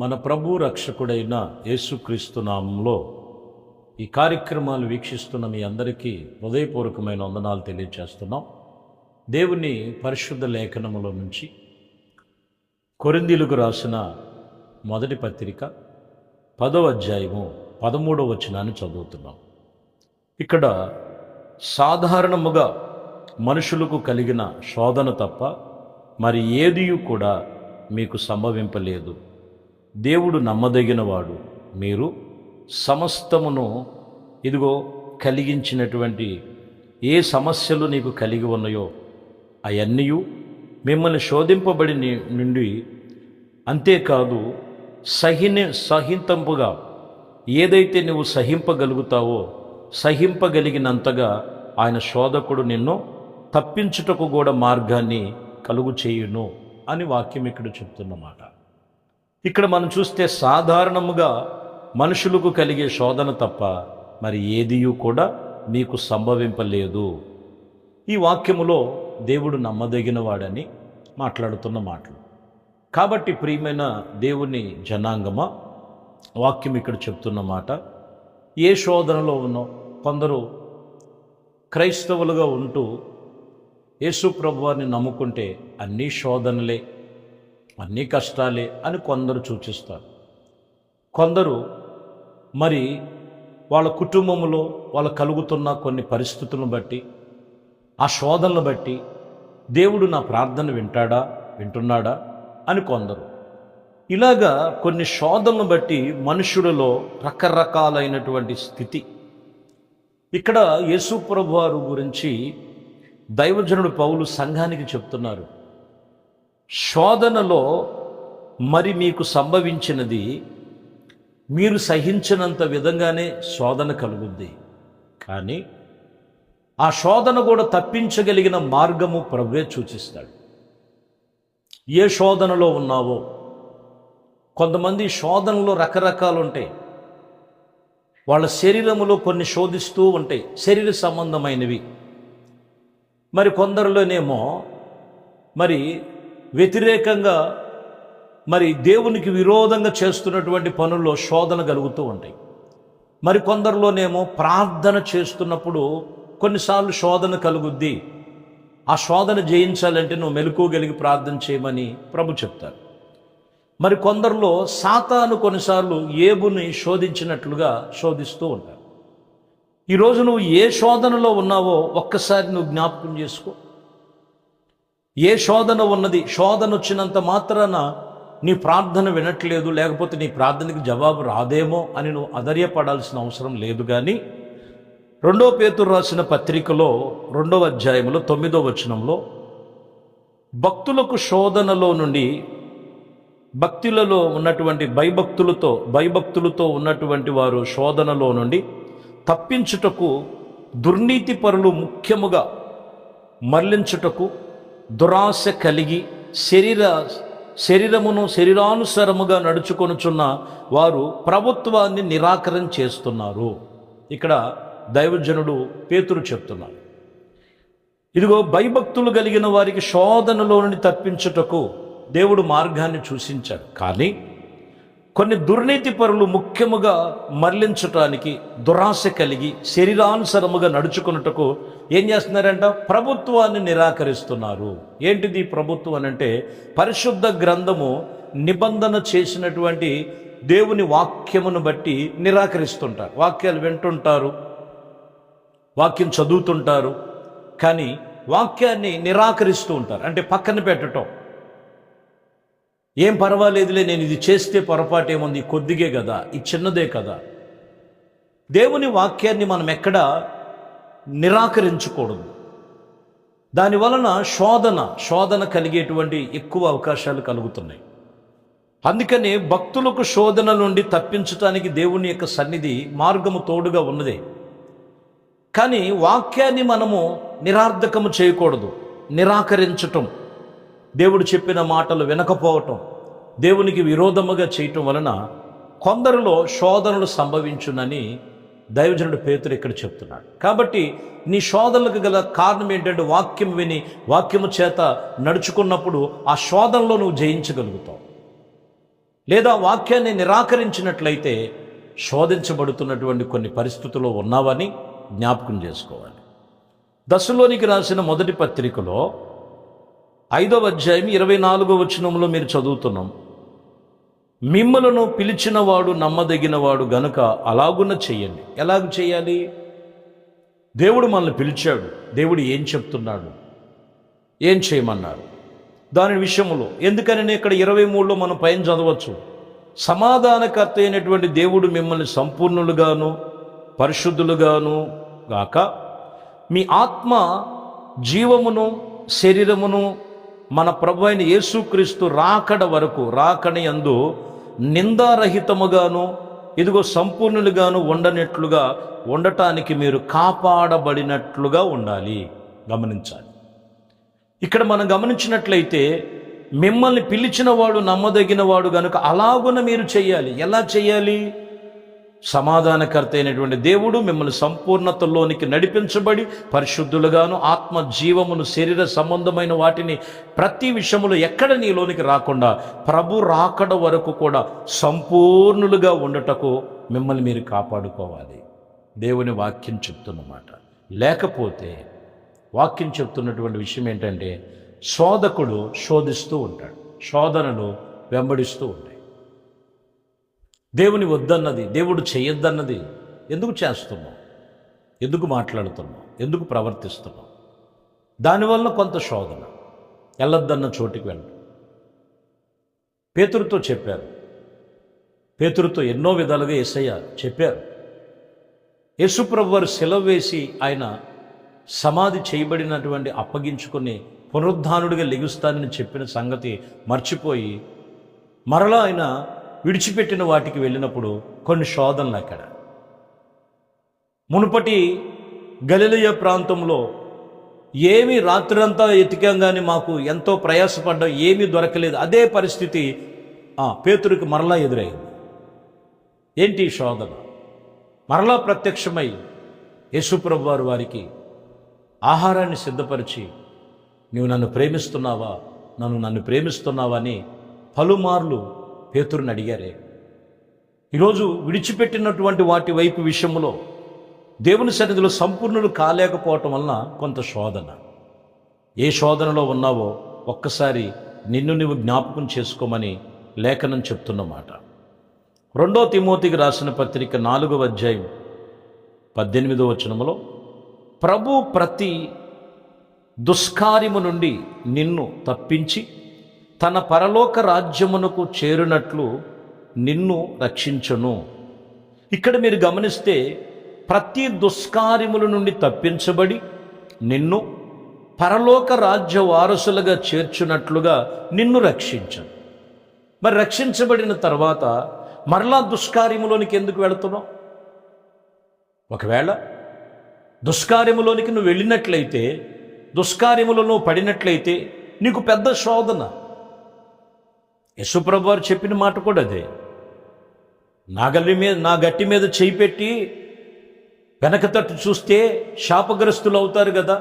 మన ప్రభు రక్షకుడైన యేసుక్రీస్తు నామంలో ఈ కార్యక్రమాలు వీక్షిస్తున్న మీ అందరికీ హృదయపూర్వకమైన వందనాలు తెలియజేస్తున్నాం. దేవుని పరిశుద్ధ లేఖనములో నుంచి కొరింథీయులకు రాసిన మొదటి పత్రిక 10వ అధ్యాయము 13వ వచనాన్ని చదువుతున్నాం. ఇక్కడ సాధారణముగా మనుషులకు కలిగిన శోధన తప్ప మరి ఏదియూ కూడా మీకు సంభవింపలేదు. దేవుడు నమ్మదగినవాడు, మీరు సమస్తమును ఇదిగో కలిగించినటువంటి ఏ సమస్యలు నీకు కలిగి ఉన్నాయో అవన్నీ మిమ్మల్ని శోధింపబడి నుండి, అంతేకాదు సహింపుగా ఏదైతే నువ్వు సహింపగలుగుతావో సహింపగలిగినంతగా ఆయన శోధకుడు నిన్ను తప్పించుటకు కూడా మార్గాన్ని కలుగు చేయును అని వాక్యం ఇక్కడ చెప్తున్నమాట. ఇక్కడ మనం చూస్తే సాధారణముగా మనుషులకు కలిగే శోధన తప్ప మరి ఏదియూ కూడా మీకు సంభవింపలేదు. ఈ వాక్యములో దేవుడు నమ్మదగిన వాడని మాట్లాడుతున్న మాటలు కాబట్టి, ప్రియమైన దేవుని జనాంగమా, వాక్యం ఇక్కడ చెప్తున్న మాట, ఏ శోధనలో ఉన్నో కొందరు క్రైస్తవులుగా ఉంటూ యేసు ప్రభువారిని నమ్ముకుంటే అన్నీ శోధనలే, అన్నీ కష్టాలే అని కొందరు సూచిస్తారు. కొందరు మరి వాళ్ళ కుటుంబంలో వాళ్ళ కలుగుతున్న కొన్ని పరిస్థితులను బట్టి, ఆ శోధనలు బట్టి దేవుడు నా ప్రార్థన వింటున్నాడా అని కొందరు. ఇలాగా కొన్ని శోధనలను బట్టి మనుషులలో రకరకాలైనటువంటి స్థితి. ఇక్కడ యేసు ప్రభువారు గురించి దైవజనుడు పౌలు సంఘానికి చెప్తున్నారు. శోధనలో మరి మీకు సంభవించినది మీరు సహించినంత విధంగానే శోధన కలుగుద్ది, కానీ ఆ శోధన కూడా తప్పించగలిగిన మార్గము ప్రభువే సూచిస్తాడు. ఏ శోధనలో ఉన్నావో, కొంతమంది శోధనలో రకరకాలు ఉంటాయి. వాళ్ళ శరీరములో కొన్ని శోధిస్తూ ఉంటాయి, శరీర సంబంధమైనవి. మరి కొందరిలోనేమో మరి వ్యతిరేకంగా మరి దేవునికి విరోధంగా చేస్తున్నటువంటి పనుల్లో శోధన కలుగుతూ ఉంటాయి. మరి కొందరిలోనేమో ప్రార్థన చేస్తున్నప్పుడు కొన్నిసార్లు శోధన కలుగుద్ది. ఆ శోధన జయించాలంటే నువ్వు మెలకువగలిగి ప్రార్థన చేయమని ప్రభు చెప్తారు. మరి కొందరిలో సాతాను కొన్నిసార్లు ఏబుని శోధించినట్లుగా శోధిస్తూ ఉంటారు. ఈరోజు నువ్వు ఏ శోధనలో ఉన్నావో ఒక్కసారి నువ్వు జ్ఞాపకం చేసుకో. ఏ శోధన ఉన్నది, శోధన వచ్చినంత మాత్రాన నీ ప్రార్థన వినట్లేదు, లేకపోతే నీ ప్రార్థనకి జవాబు రాదేమో అని నువ్వు అధైర్యపడాల్సిన అవసరం లేదు. కానీ 2 పేతురు రాసిన పత్రికలో 2వ అధ్యాయంలో 9వ వచనంలో, భక్తులకు శోధనలో నుండి, భక్తులలో ఉన్నటువంటి భయభక్తులతో ఉన్నటువంటి వారు శోధనలో నుండి తప్పించుటకు దుర్నీతి పరులు ముఖ్యముగా మరలించుటకు దురాశ కలిగి శరీరానుసారముగా నడుచుకొనుచున్న వారు ప్రభుత్వాన్ని నిరాకరణ చేస్తున్నారు. ఇక్కడ దైవజనుడు పేతురు చెప్తున్నారు, ఇదిగో భయభక్తులు కలిగిన వారికి శోధనలో నుండి తప్పించుటకు దేవుడు మార్గాన్ని సూచించాడు. కానీ కొన్ని దుర్నీతి పరులు ముఖ్యముగా మరలించటానికి దురాశ కలిగి శరీరానుసారముగా నడుచుకున్నటకు ఏం చేస్తున్నారంట? ప్రభుత్వాన్ని నిరాకరిస్తున్నారు. ఏంటిది ప్రభుత్వం అని అంటే, పరిశుద్ధ గ్రంథము నిబంధన చేసినటువంటి దేవుని వాక్యమును బట్టి నిరాకరిస్తుంటారు. వాక్యాలు వింటుంటారు, వాక్యం చదువుతుంటారు, కానీ వాక్యాన్ని నిరాకరిస్తూ ఉంటారు. అంటే పక్కన పెట్టటం, ఏం పర్వాలేదులే, నేను ఇది చేస్తే పొరపాటు ఏముంది, కొద్దిగే కదా, ఇది చిన్నదే కదా. దేవుని వాక్యాన్ని మనం ఎక్కడా నిరాకరించకూడదు. దానివలన శోధన కలిగేటువంటి ఎక్కువ అవకాశాలు కలుగుతున్నాయి. అందుకని భక్తులకు శోధన నుండి తప్పించటానికి దేవుని యొక్క సన్నిధి మార్గము తోడుగా ఉన్నదే. కానీ వాక్యాన్ని మనము నిరార్థకము చేయకూడదు. నిరాకరించటం, దేవుడు చెప్పిన మాటలు వినకపోవటం, దేవునికి విరోధముగా చేయటం వలన కొందరిలో శోధనలు సంభవించునని దైవజనుడు పేతురు ఇక్కడ చెప్తున్నాడు. కాబట్టి నీ శోధనలకు గల కారణం ఏంటంటే, వాక్యం విని వాక్యము చేత నడుచుకున్నప్పుడు ఆ శోధనలో నువ్వు జయించగలుగుతావు. లేదా వాక్యాన్ని నిరాకరించినట్లయితే శోధించబడుతున్నటువంటి కొన్ని పరిస్థితుల్లో ఉన్నావని జ్ఞాపకం చేసుకోవాలి. దశలోనికి రాసిన మొదటి పత్రికలో 5వ అధ్యాయం 24వ వచనంలో మీరు చదువుతున్నాం, మిమ్మలను పిలిచినవాడు నమ్మదగినవాడు గనుక అలాగున చెయ్యండి. ఎలాగ చేయాలి? దేవుడు మనల్ని పిలిచాడు, దేవుడు ఏం చెప్తున్నాడు, ఏం చేయమన్నారు దాని విషయంలో. ఎందుకని ఇక్కడ 23లో మనం పైన చదవచ్చు, సమాధానకర్త అయినటువంటి దేవుడు మిమ్మల్ని సంపూర్ణులుగాను పరిశుద్ధులుగాను గాక మీ ఆత్మ జీవమును శరీరమును మన ప్రభు అయిన యేసుక్రీస్తు రాకడ వరకు రాకడయందు నిందారహితముగాను ఇదిగో సంపూర్ణులుగాను ఉండటానికి మీరు కాపాడబడినట్లుగా ఉండాలి. గమనించాలి. ఇక్కడ మనం గమనించినట్లయితే మిమ్మల్ని పిలిచిన వాడు నమ్మదగిన వాడు గనుక అలాగున మీరు చెయ్యాలి. ఎలా చెయ్యాలి? సమాధానకర్త అయినటువంటి దేవుడు మిమ్మల్ని సంపూర్ణతలోనికి నడిపించబడి పరిశుద్ధులుగాను ఆత్మ జీవమును శరీర సంబంధమైన వాటిని ప్రతి విషయములో ఎక్కడ నీలోనికి రాకుండా ప్రభు రాకడ వరకు కూడా సంపూర్ణులుగా ఉండటకు మిమ్మల్ని మీరు కాపాడుకోవాలి. దేవుని వాక్యం చెప్తున్నమాట. లేకపోతే వాక్యం చెప్తున్నటువంటి విషయం ఏంటంటే శోధకుడు శోధిస్తూ ఉంటాడు, శోధనలు వెంబడిస్తూ ఉంటాయి. దేవుని వద్దన్నది, దేవుడు చేయొద్దన్నది ఎందుకు చేస్తున్నాం, ఎందుకు మాట్లాడుతున్నాం, ఎందుకు ప్రవర్తిస్తున్నాం? దానివల్ల కొంత శోధన. వెళ్ళొద్దన్న చోటికి వెళ్ళడం. పేతురుతో చెప్పారు, పేతురుతో ఎన్నో విధాలుగా యేసయ్య చెప్పారు. యేసుప్రభు వారు సెలవు వేసి ఆయన సమాధి చేయబడినటువంటి అప్పగించుకొని పునరుద్ధానుడిగా లెగుస్తానని చెప్పిన సంగతి మర్చిపోయి మరలా ఆయన విడిచిపెట్టిన వాటికి వెళ్ళినప్పుడు కొన్ని శోధనలు అక్కడ. మునుపటి గలిలయ ప్రాంతంలో ఏమీ రాత్రంతా ఎతికాం కానీ మాకు ఎంతో ప్రయాసపడ్డా ఏమీ దొరకలేదు. అదే పరిస్థితి పేతురుకి మరలా ఎదురైంది. ఏంటి శోధన? మరలా ప్రత్యక్షమై యేసుప్రభు వారు వారికి ఆహారాన్ని సిద్ధపరిచి నీవు నన్ను ప్రేమిస్తున్నావా, నన్ను ప్రేమిస్తున్నావా అని పలుమార్లు పేతురుని అడిగారే. ఈరోజు విడిచిపెట్టినటువంటి వాటి వైపు విషయంలో దేవుని సన్నిధిలో సంపూర్ణులు కాలేకపోవటం వలన కొంత శోధన. ఏ శోధనలో ఉన్నావో ఒక్కసారి నిన్ను నువ్వు జ్ఞాపకం చేసుకోమని లేఖనం చెప్తున్నమాట. 2 తిమోతికి రాసిన పత్రిక 4వ అధ్యాయం 18వ వచనములో ప్రభు ప్రతి దుష్కార్యము నుండి నిన్ను తప్పించి తన పరలోక రాజ్యమునకు చేరునట్లు నిన్ను రక్షించును. ఇక్కడ మీరు గమనిస్తే ప్రతి దుష్కార్యముల నుండి తప్పించబడి నిన్ను పరలోక రాజ్య వారసులుగా చేర్చున్నట్లుగా నిన్ను రక్షించను. మరి రక్షించబడిన తర్వాత మరలా దుష్కార్యములోనికి ఎందుకు వెళుతున్నావు? ఒకవేళ దుష్కార్యములోనికి నువ్వు వెళ్ళినట్లయితే, దుష్కార్యములో నువ్వు పడినట్లయితే నీకు పెద్ద శోధన. యేసుప్రభు వారు చెప్పిన మాట కూడా అదే. నా గట్టి మీద చేయి పెట్టి వెనక తట్టు చూస్తే శాపగ్రస్తులు అవుతారు కదా.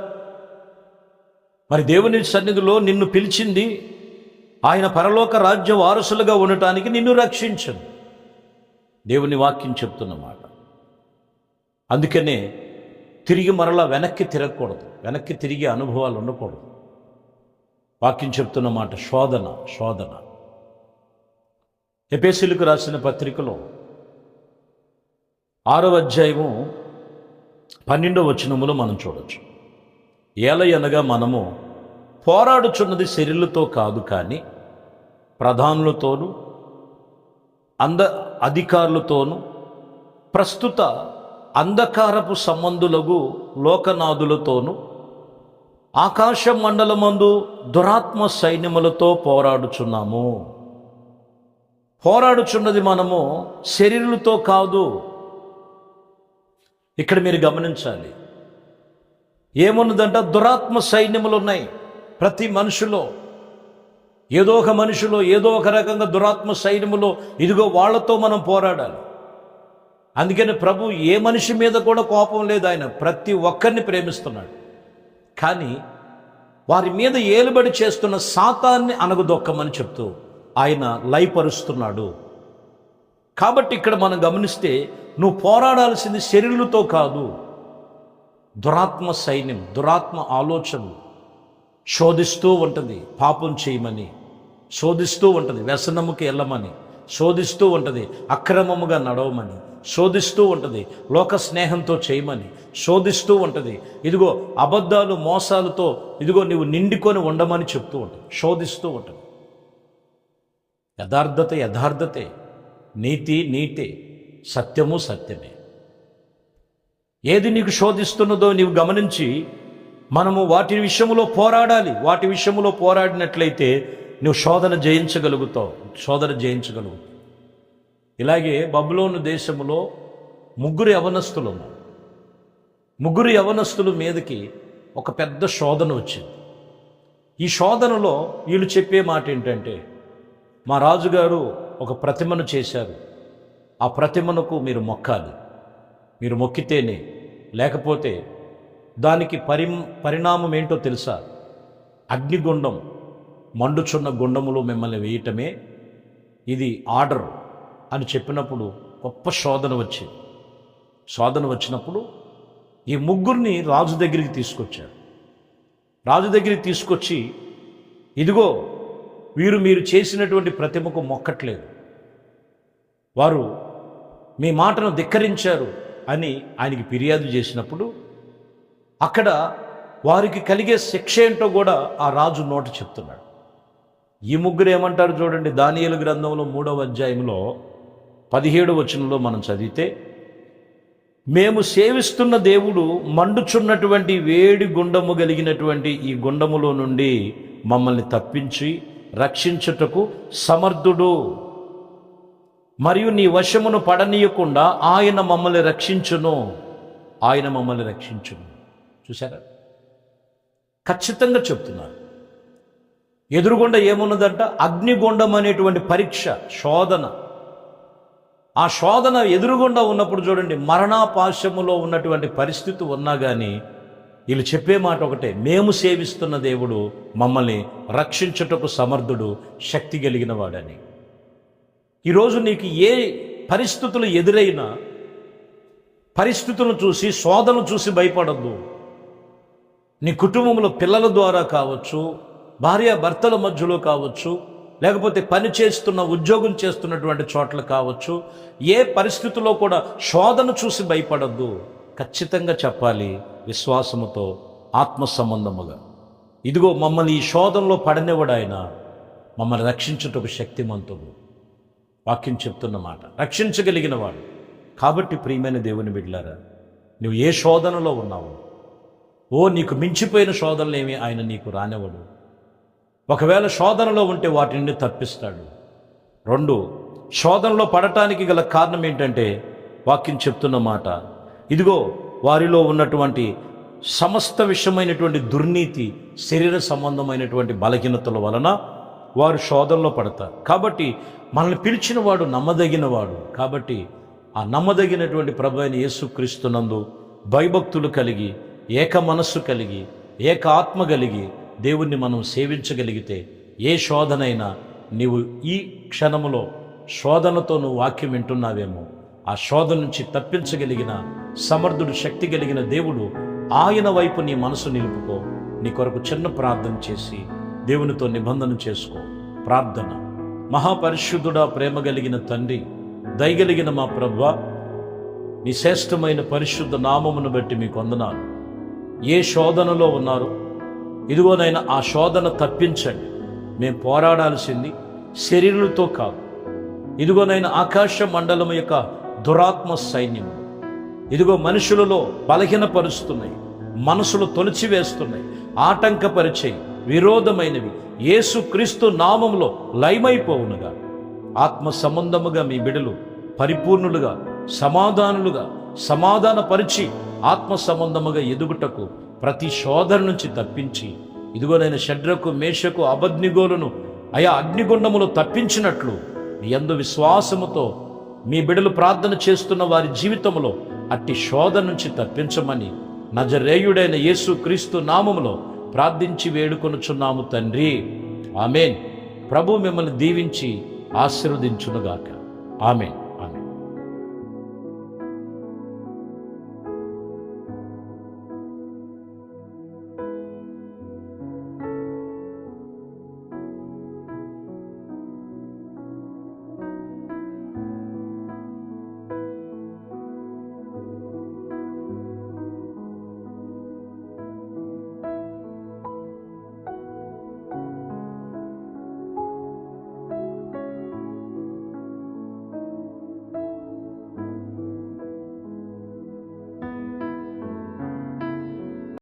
మరి దేవుని సన్నిధిలో నిన్ను పిలిచింది ఆయన పరలోక రాజ్య వారసులుగా ఉండటానికి నిన్ను రక్షించను. దేవుని వాక్యం చెప్తున్నమాట. అందుకనే తిరిగి మరలా వెనక్కి తిరగకూడదు, వెనక్కి తిరిగే అనుభవాలు ఉండకూడదు. వాక్యం చెప్తున్నమాట శోధన. ఎఫెసీయులకు రాసిన పత్రికలో 6వ అధ్యాయము 12వ వచనములో మనం చూడొచ్చు. ఏలయనగా మనము పోరాడుచున్నది శరీరులతో కాదు కానీ ప్రధానులతోనూ అధికారులతోనూ ప్రస్తుత అంధకారపు సంబంధులకు లోకనాథులతోనూ ఆకాశ మండలమందు దురాత్మ సైన్యములతో పోరాడుచున్నాము. పోరాడుచున్నది మనము శరీరులతో కాదు. ఇక్కడ మీరు గమనించాలి. ఏమున్నదంట? దురాత్మ సైన్యములు ఉన్నాయి ప్రతి మనిషిలో. ఏదో ఒక మనిషిలో ఏదో ఒక రకంగా దురాత్మ సైన్యములో ఇదిగో వాళ్ళతో మనం పోరాడాలి. అందుకని ప్రభు ఏ మనిషి మీద కూడా కోపం లేదు, ఆయన ప్రతి ఒక్కరిని ప్రేమిస్తున్నాడు. కానీ వారి మీద ఏలుబడి చేస్తున్న సాతాన్ని అనగదొక్కమని చెప్తూ ఆయన లయపరుస్తున్నాడు. కాబట్టి ఇక్కడ మనం గమనిస్తే నువ్వు పోరాడాల్సింది శరీరులతో కాదు. దురాత్మ సైన్యం, దురాత్మ ఆలోచనలు శోధిస్తూ ఉంటుంది. పాపం చేయమని శోధిస్తూ ఉంటుంది, వ్యసనముకి వెళ్ళమని శోధిస్తూ ఉంటుంది, అక్రమముగా నడవమని శోధిస్తూ ఉంటుంది, లోక స్నేహంతో చేయమని శోధిస్తూ ఉంటుంది, ఇదిగో అబద్ధాలు మోసాలతో ఇదిగో నువ్వు నిండుకొని ఉండమని చెప్తూ ఉంటుంది, శోధిస్తూ ఉంటుంది. యథార్థత యథార్థతే, నీతి నీతే, సత్యము సత్యమే. ఏది నీకు శోధిస్తున్నదో నీవు గమనించి మనము వాటి విషయంలో పోరాడాలి. వాటి విషయంలో పోరాడినట్లయితే నువ్వు శోధన జయించగలుగుతావు. ఇలాగే బబులోను దేశంలో ముగ్గురు యవనస్తుల మీదకి ఒక పెద్ద శోధన వచ్చింది. ఈ శోధనలో వీళ్ళు చెప్పే మాట ఏంటంటే, మా రాజుగారు ఒక ప్రతిమను చేశారు, ఆ ప్రతిమకు మీరు మొక్కాలి, మీరు మొక్కితేనే, లేకపోతే దానికి పరిణామం ఏంటో తెలుసా? అగ్నిగుండం, మండుచున్న గుండములో మిమ్మల్ని వేయటమే ఇది ఆర్డర్ అని చెప్పినప్పుడు గొప్ప శోధన వచ్చినప్పుడు ఈ ముగ్గురిని రాజు దగ్గరికి తీసుకొచ్చారు. రాజు దగ్గరికి తీసుకొచ్చి, ఇదిగో వీరు మీరు చేసినటువంటి ప్రతిమకు మొక్కట్లేదు, వారు మీ మాటను ధిక్కరించారు అని ఆయనకి ఫిర్యాదు చేసినప్పుడు అక్కడ వారికి కలిగే శిక్ష ఏంటో కూడా ఆ రాజు నోట చెప్తున్నాడు. ఈ ముగ్గురు ఏమంటారు చూడండి, దానియేలు గ్రంథంలో 3వ అధ్యాయంలో 17వ వచనంలో మనం చదివితే, మేము సేవిస్తున్న దేవుడు మండుచున్నటువంటి వేడి గుండము కలిగినటువంటి ఈ గుండములో నుండి మమ్మల్ని తప్పించి రక్షించుటకు సమర్థుడు, మరియు నీ వశమును పడనీయకుండా ఆయన మమ్మల్ని రక్షించును. చూసారా? ఖచ్చితంగా చెప్తున్నారు. ఎదురుగుండా ఏమున్నదంట? అగ్నిగుండం అనేటువంటి పరీక్ష, శోధన. ఆ శోధన ఎదురుగుండా ఉన్నప్పుడు చూడండి, మరణాపాశములో ఉన్నటువంటి పరిస్థితి ఉన్నా కానీ వీళ్ళు చెప్పే మాట ఒకటే, మేము సేవిస్తున్న దేవుడు మమ్మల్ని రక్షించుటకు సమర్థుడు, శక్తి కలిగిన వాడని. ఈరోజు నీకు ఏ పరిస్థితులు ఎదురైనా పరిస్థితులను చూసి, శోధన చూసి భయపడద్దు. నీ కుటుంబంలో పిల్లల ద్వారా కావచ్చు, భార్యాభర్తల మధ్యలో కావచ్చు, లేకపోతే పని చేస్తున్న ఉద్యోగం చేస్తున్నటువంటి చోట్ల కావచ్చు, ఏ పరిస్థితుల్లో కూడా శోధన చూసి భయపడద్దు. ఖచ్చితంగా చెప్పాలి విశ్వాసముతో, ఆత్మ సంబంధముగా, ఇదిగో మమ్మల్ని ఈ శోధనలో పడనివ్వడు ఆయన, మమ్మల్ని రక్షించుటకు శక్తిమంతుడు. వాక్యం చెప్తున్న మాట, రక్షించగలిగిన వాడు. కాబట్టి ప్రియమైన దేవుని బిడ్డలారా, నువ్వు ఏ శోధనలో ఉన్నావు, నీకు మించిపోయిన శోధనలేమి ఆయన నీకు రానివ్వడు. ఒకవేళ శోధనలో ఉంటే వాటి నుండి తప్పిస్తాడు. 2, శోధనలో పడటానికి గల కారణం ఏంటంటే వాక్యం చెప్తున్న మాట, ఇదిగో వారిలో ఉన్నటువంటి సమస్త విషయమైనటువంటి దుర్నీతి, శరీర సంబంధమైనటువంటి బలహీనతల వలన వారు శోధనలో పడతారు. కాబట్టి మనల్ని పిలిచిన వాడు నమ్మదగినవాడు. కాబట్టి ఆ నమ్మదగినటువంటి ప్రభు అయిన యేసుక్రీస్తునందు భయభక్తులు కలిగి, ఏక మనస్సు కలిగి, ఏక ఆత్మ కలిగి దేవుణ్ణి మనం సేవించగలిగితే ఏ శోధనైనా, నీవు ఈ క్షణములో శోధనతో నువ్వు వాక్యం వింటున్నావేమో, ఆ శోధన నుంచి తప్పించగలిగిన సమర్థుడు, శక్తి కలిగిన దేవుడు, ఆయన వైపు నీ మనసు నిలుపుకో. నీ కొరకు చిన్న ప్రార్థన చేసి దేవునితో నిబంధన చేసుకో. ప్రార్థన. మహాపరిశుద్ధుడా, ప్రేమ కలిగిన తండ్రి, దయగలిగిన మా ప్రభువా, నీ శ్రేష్టమైన పరిశుద్ధ నామమును బట్టి మీకు వందనాలు. ఏ శోధనలో ఉన్నారో ఇదిగోనైనా ఆ శోధన తప్పించండి. మేము పోరాడాల్సింది శరీరులతో కాదు, ఇదిగోనైనా ఆకాశ మండలం యొక్క దురాత్మ సైన్యం ఇదిగో మనుషులలో బలహీనపరుస్తున్నాయి, మనసులు తొలిచివేస్తున్నాయి, ఆటంకపరిచే విరోధమైనవి యేసుక్రీస్తు నామములో లయమైపోవునుగా. ఆత్మ సంబంధముగా మీ బిడలు పరిపూర్ణులుగా, సమాధానులుగా, సమాధానపరిచి ఆత్మ సంబంధముగా ఎదుగుటకు ప్రతి శోధన నుంచి తప్పించి, ఇదిగోనైనా షడ్రకు, మేషకు, అబద్నిగోలను అగ్నిగుండములో తప్పించినట్లు మీ యందు విశ్వాసముతో మీ బిడలు ప్రార్థన చేస్తున్న వారి జీవితంలో అట్టి శోధన నుంచి తప్పించమని నజరేయుడైన యేసు క్రీస్తు నామములో ప్రార్థించి వేడుకొనుచున్నాము తండ్రి. ఆమేన్. ప్రభు మిమ్మల్ని దీవించి ఆశీర్వదించునుగాక. ఆమేన్.